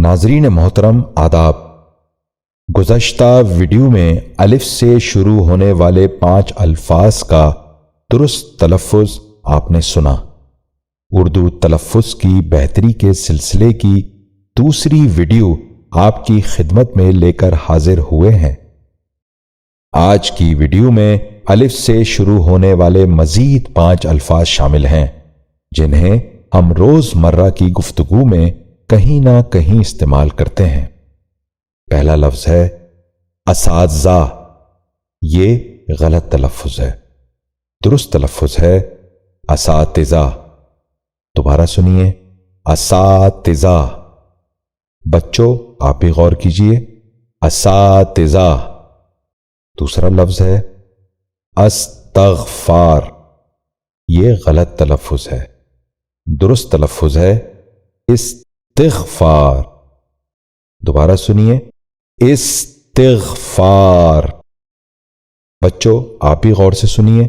ناظرین محترم آداب۔ گزشتہ ویڈیو میں الف سے شروع ہونے والے 5 الفاظ کا درست تلفظ آپ نے سنا۔ اردو تلفظ کی بہتری کے سلسلے کی دوسری ویڈیو آپ کی خدمت میں لے کر حاضر ہوئے ہیں۔ آج کی ویڈیو میں الف سے شروع ہونے والے مزید 5 الفاظ شامل ہیں جنہیں ہم روز مرہ کی گفتگو میں کہیں نہ کہیں استعمال کرتے ہیں۔ پہلا لفظ ہے اساتذہ۔ یہ غلط تلفظ ہے، درست تلفظ ہے اساتذہ۔ دوبارہ سنیے، اساتذہ۔ بچوں آپ بھی غور کیجئے، اساتذہ۔ دوسرا لفظ ہے استغفار۔ یہ غلط تلفظ ہے، درست تلفظ ہے استغفار۔ دوبارہ سنیے، استغفار۔ بچوں آپ بھی غور سے سنیے،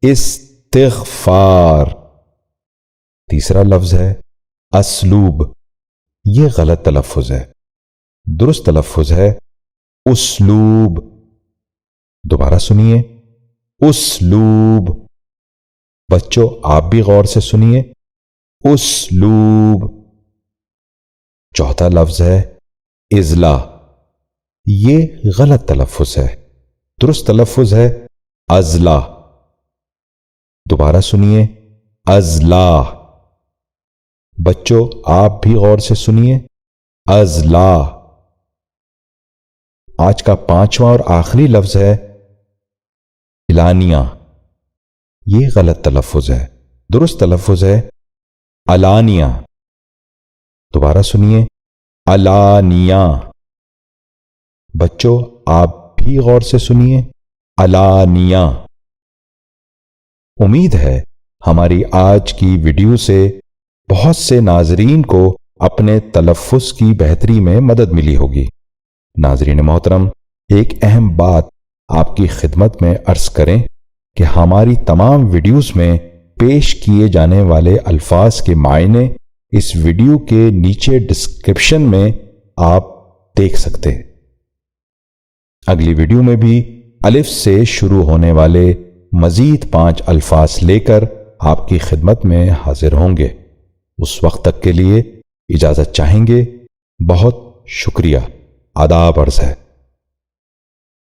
استغفار۔ تیسرا لفظ ہے اسلوب۔ یہ غلط تلفظ ہے، درست تلفظ ہے اسلوب۔ دوبارہ سنیے، اسلوب۔ بچوں آپ بھی غور سے سنیے، اسلوب۔ چوتھا لفظ ہے اضلاع۔ یہ غلط تلفظ ہے، درست تلفظ ہے اضلاع۔ دوبارہ سنیے، اضلاع۔ بچوں آپ بھی غور سے سنیے، اضلاع۔ آج کا 5واں اور آخری لفظ ہے اعلانیہ۔ یہ غلط تلفظ ہے، درست تلفظ ہے علانیہ۔ دوبارہ سنیے، علانیہ۔ بچوں آپ بھی غور سے سنیے، علانیہ۔ امید ہے ہماری آج کی ویڈیو سے بہت سے ناظرین کو اپنے تلفظ کی بہتری میں مدد ملی ہوگی۔ ناظرین محترم، ایک اہم بات آپ کی خدمت میں عرض کریں کہ ہماری تمام ویڈیوز میں پیش کیے جانے والے الفاظ کے معنی اس ویڈیو کے نیچے ڈسکرپشن میں آپ دیکھ سکتے ہیں۔ اگلی ویڈیو میں بھی الف سے شروع ہونے والے مزید 5 الفاظ لے کر آپ کی خدمت میں حاضر ہوں گے۔ اس وقت تک کے لیے اجازت چاہیں گے۔ بہت شکریہ۔ آداب عرض ہے۔